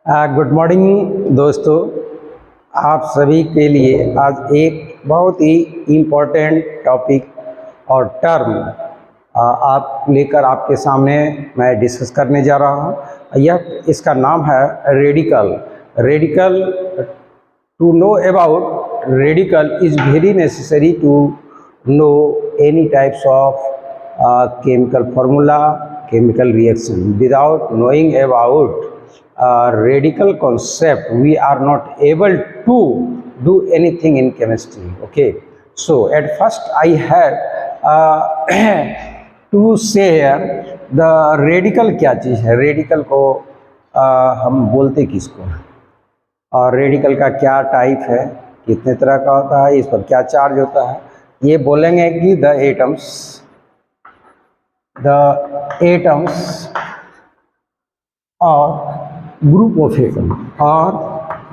Good morning दोस्तों। आप सभी के लिए आज एक बहुत ही इम्पोर्टेंट टॉपिक और टर्म आप लेकर आपके सामने मैं डिस्कस करने जा रहा हूँ। इसका नाम है radical. Radical, to know about radical is very necessary to know any types of chemical formula, chemical reaction. Without knowing about radical concept, we are not able to do anything in chemistry. Okay, so at first I have to share the radical क्या चीज़ है। Radical को हम बोलते किसको हैं और radical का क्या टाइप है, कितने तरह का होता है, इस पर क्या चार्ज होता है, ये बोलेंगे कि the atoms or group of atom or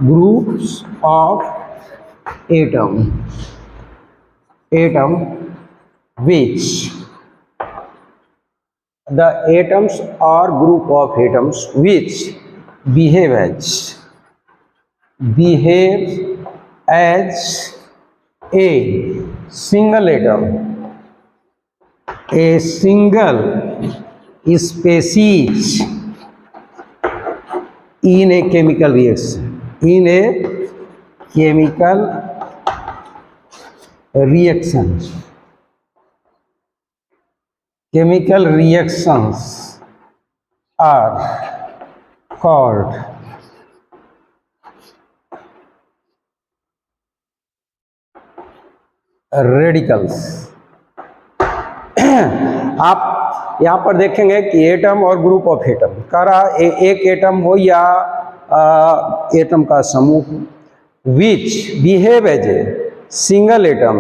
groups of atom which the atoms or group of atoms which behave as a single atom, a single species in a chemical reaction, in a chemical reaction. Chemical reactions are called radicals. आप यहाँ पर देखेंगे कि atom और group of atom कह रहा एक atom हो या एटम का समूह which behave as a single atom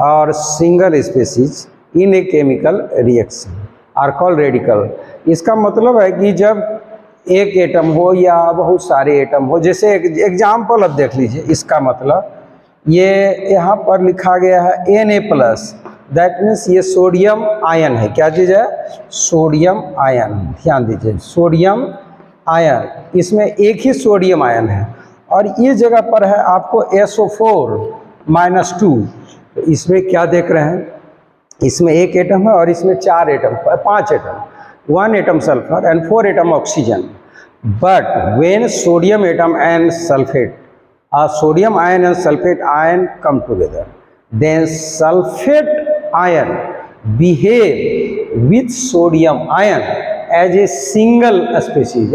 और single species in a chemical reaction are called radical. इसका मतलब है कि जब एक एटम हो या बहुत सारे एटम हो, जैसे एग्जाम्पल अब देख लीजिए। इसका मतलब ये यहाँ पर लिखा गया है Na+, दैट मीन्स ये सोडियम आयन है। क्या चीज़ है? Sodium ion. ध्यान दीजिए, सोडियम आयन, इसमें एक ही सोडियम आयन है और ये जगह पर है आपको SO4-2। तो इसमें क्या देख रहे हैं, इसमें एक एटम है और इसमें 5 atom, 1 atom sulphur and 4 atom oxygen. But when sodium atom and sulphate, sodium ion and sulfate ion come together, then sulfate ion behave with sodium ion as a single species,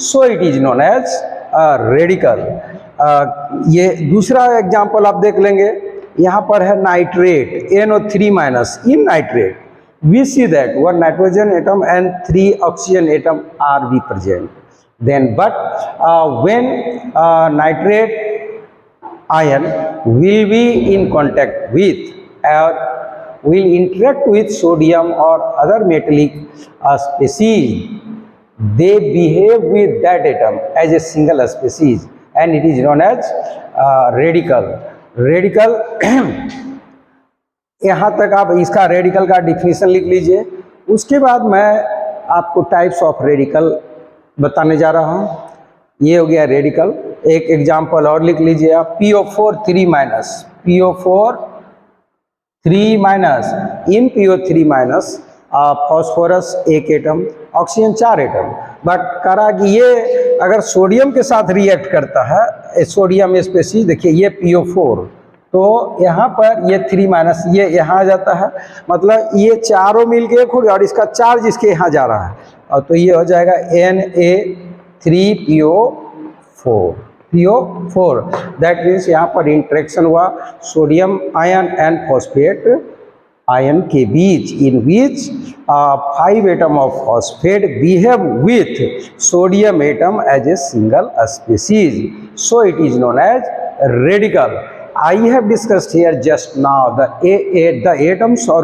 so it is known as radical. ये दूसरा example आप देख लेंगे, यहाँ पर है nitrate, NO3- in nitrate we see that 1 nitrogen atom and 3 oxygen atom are be present. Then but when nitrate ion will be in contact with or will interact with sodium or other metallic species, they behave with that atom as a single species and it is known as radical. Radical यहाँ तक आप इसका radical का definition लिख लीजिए। उसके बाद मैं आपको टाइप्स ऑफ रेडिकल बताने जा रहा हूँ। ये हो गया रेडिकल। एक एग्जाम्पल और लिख लीजिए आप, PO4-3- in PO3- phosphorus 1 atom, oxygen 4 atom. But करा कि ये अगर सोडियम के साथ रिएक्ट करता है, सोडियम स्पीशीज, देखिए ये PO4, तो यहाँ पर ये 3- ये यहाँ आ जाता है, मतलब ये चारों मिलके एक हो गया और इसका चार्ज इसके यहाँ जा रहा है और तो ये हो जाएगा Na3PO4। दैट मीन्स यहाँ पर इंटरेक्शन हुआ sodium ion and phosphate ion के बीच, in which 5 atom of phosphate behave with sodium atom as a single species, so it is known as radical. I have discussed here just now the atoms or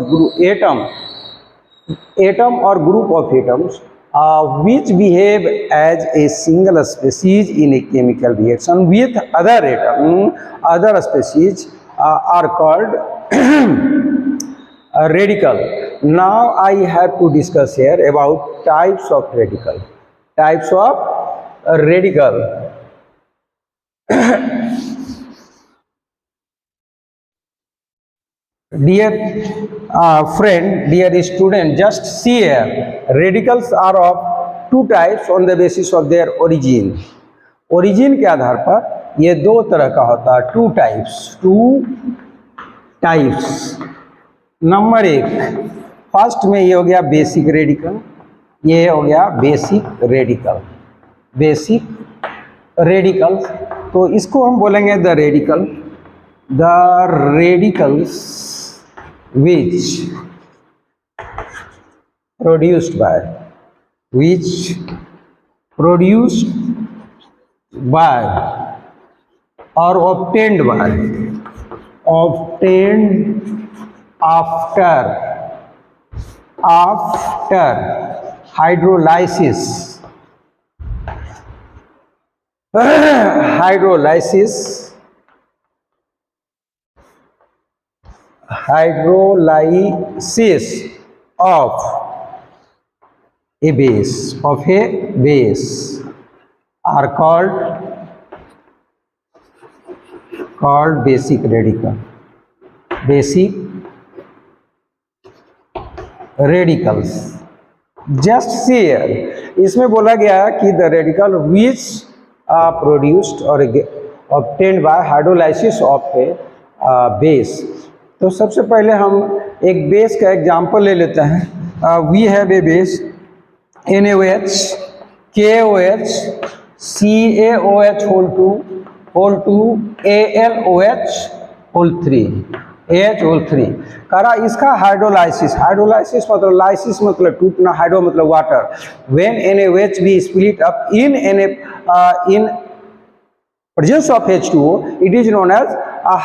atom or group of atoms which behave as a single species in a chemical reaction with other species are called radical. Now I have to discuss here about types of radical. types of radical. Dear friend, dear student, just see here, radicals are of two types on the basis of their origin. Origin के आधार पर ये दो तरह का होता है, two types. Number एक, first में ये हो गया बेसिक रेडिकल, ये हो गया बेसिक रेडिकल. तो इसको हम बोलेंगे the radicals which produced by or obtained after hydrolysis of a base are called basic radicals. Just see here, इसमें बोला गया कि the radical which are produced or obtained by hydrolysis of a base. तो सबसे पहले हम एक base का एग्जांपल ले लेते हैं. We have a base NaOH, KOH, CaOH whole 2, AlOH whole 3, AH whole 3. करा इसका हाइड्रोलाइसिस मतलब लाइसिस मतलब टूटना, हाइड्रो मतलब water. When NaOH be split up in presence of H2O, it is known as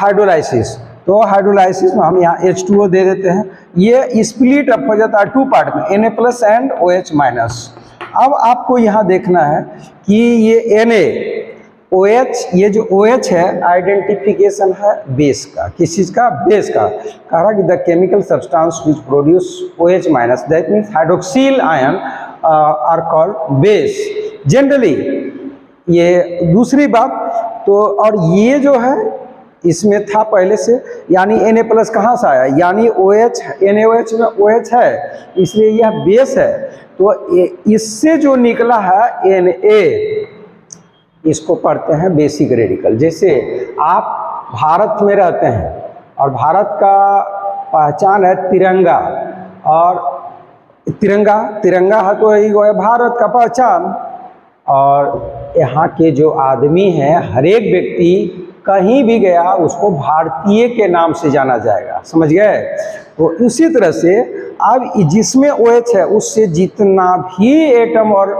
hydrolysis. तो हाइड्रोलाइसिस में हम यहाँ H2O दे देते हैं, ये स्प्लिट अप हो जाता है टू पार्ट में, Na plus and OH minus. अब आपको यहाँ देखना है कि ये NaOH, ये जो OH है आइडेंटिफिकेशन है बेस का. किस चीज़ का? बेस का. कहा कि the chemical substance which produce OH minus, that means hydroxyl ion are called base generally. ये दूसरी बात. तो और ये जो है इसमें था पहले से, यानी Na प्लस कहाँ से आया, यानी OH, NaOH में OH है, इसलिए यह बेस है. तो इससे जो निकला है Na, इसको पढ़ते हैं बेसिक रेडिकल. जैसे आप भारत में रहते हैं और भारत का पहचान है तिरंगा, और तिरंगा है तो यही है भारत का पहचान. और यहाँ के जो आदमी हैं, हर एक व्यक्ति कहीं भी गया उसको भारतीय के नाम से जाना जाएगा. समझ गए? तो इसी तरह से अब जिसमें OH है उससे जितना भी एटम और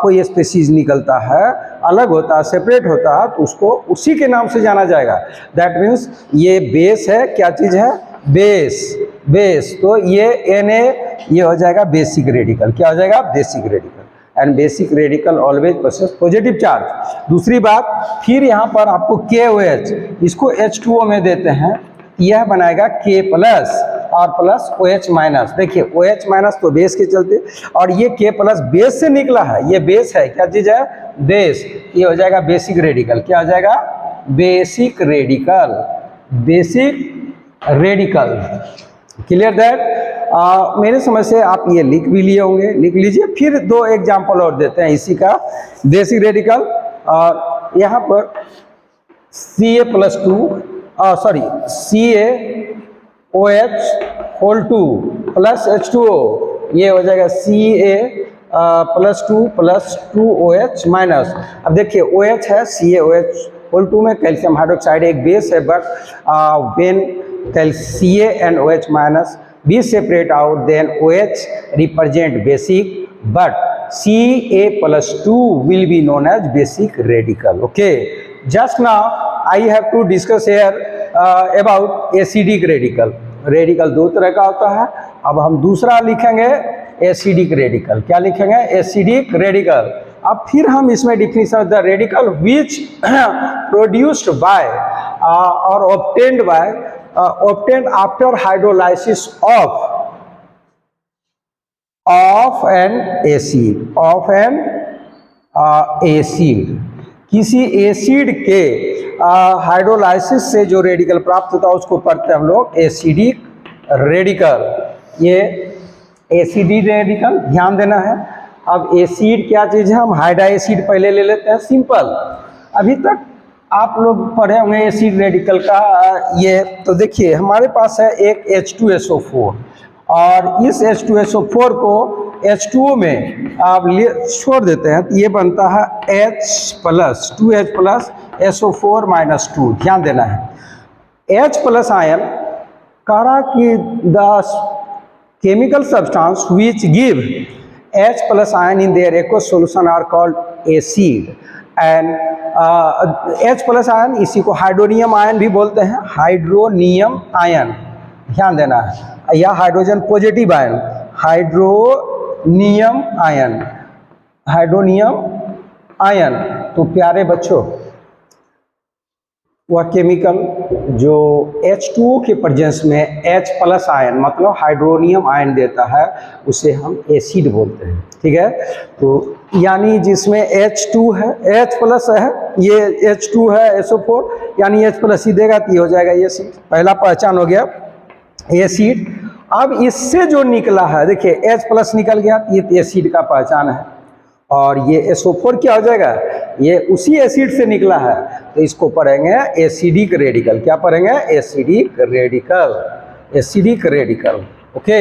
कोई स्पीशीज निकलता है, अलग होता है, सेपरेट होता है, तो उसको उसी के नाम से जाना जाएगा. दैट मीन्स ये बेस है. क्या चीज़ है? बेस. तो ये Na ये हो जाएगा बेसिक रेडिकल. क्या हो जाएगा? Basic radical. And basic radical always possess positive charge. दूसरी बात, फिर यहाँ पर आपको KOH, इसको H2O में देते हैं, यह बनाएगा K प्लस और प्लस OH माइनस. देखिए OH माइनस तो बेस के चलते, और ये K प्लस बेस से निकला है, ये बेस है. क्या चीज़ है? बेस. ये हो जाएगा बेसिक रेडिकल. क्या हो जाएगा? Basic radical. Clear that? मेरे समझ से आप ये लिख भी लिए होंगे, लिख लीजिए. फिर दो एग्जाम्पल और देते हैं इसी का, बेसिक रेडिकल. और यहाँ पर CaOH whole 2 प्लस H2O, ये हो जाएगा Ca plus 2 plus 2OH minus. अब देखिए OH है, CaOH whole 2 में कैल्शियम हाइड्रोक्साइड एक बेस है, but when Ca and OH minus be separate out, then OH represent basic, but Ca plus 2 will be known as basic radical. Okay, just now I have to discuss here about acidic radical. Radical दो तरह का होता है. अब हम दूसरा लिखेंगे acidic radical. क्या लिखेंगे? Acidic radical. अब फिर हम इसमें definition of the radical which produced by और obtained after hydrolysis of N acid, किसी एसिड के हाइड्रोलाइसिस से जो रेडिकल प्राप्त होता है उसको पढ़ते हैं हम लोग एसिडिक रेडिकल। ये एसिडिक रेडिकल ध्यान देना है। अब एसिड क्या चीज़ है, हम हाइड्रा एसिड पहले ले लेते हैं सिंपल। अभी तक आप लोग पढ़े होंगे एसिड रेडिकल का ये। तो देखिए हमारे पास है एक H2SO4 और इस H2SO4 को H2O में आप छोड़ देते हैं तो ये बनता है H+, 2H+ SO4 - 2। ध्यान देना है H+ आयन कारा की the chemical substance which give H+ ion in their aqueous solution are called acid and H+ ion इसी को हाइड्रोनियम आयन भी बोलते हैं, हाइड्रोनियम आयन ध्यान देना है, या hydrogen positive ion, hydronium ion. तो प्यारे बच्चों वह केमिकल जो H2O के प्रेजेंस में H+ आयन मतलब हाइड्रोनियम आयन देता है उसे हम एसिड बोलते हैं। ठीक है, तो यानी जिसमें H2 है, H+ है, ये H2 है SO4 यानी H+ ही देगा तो ये हो जाएगा एसिड। पहला पहचान हो गया एसिड। अब इससे जो निकला है देखिए H+ निकल गया, ये एसिड का पहचान है। और ये SO4 क्या हो जाएगा, ये उसी एसिड से निकला है तो इसको पढ़ेंगे एसिडिक रेडिकल। क्या पढ़ेंगे, एसिडिक रेडिकल। ओके,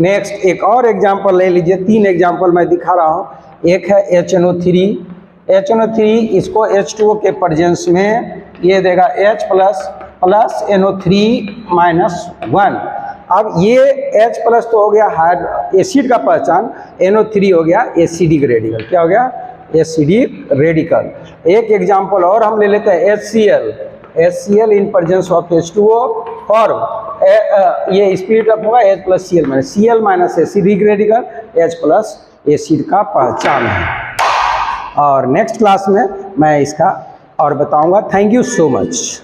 नेक्स्ट एक और एग्जांपल ले लीजिए। 3 एग्जांपल मैं दिखा रहा हूँ। एक है HNO3, इसको H2O के प्रेजेंस में ये देगा H+ NO3 - 1। अब ये H+ तो हो गया एसिड का पहचान, NO3 हो गया एसिडिक रेडिकल। क्या हो गया, एसिडिक रेडिकल। एक एग्जांपल और हम ले लेते हैं HCl in presence of H2O form ये स्प्लिट अप होगा H+Cl - acidic radical, H+ acid का पहचान है। और नेक्स्ट क्लास में मैं इसका और बताऊंगा। Thank you so much.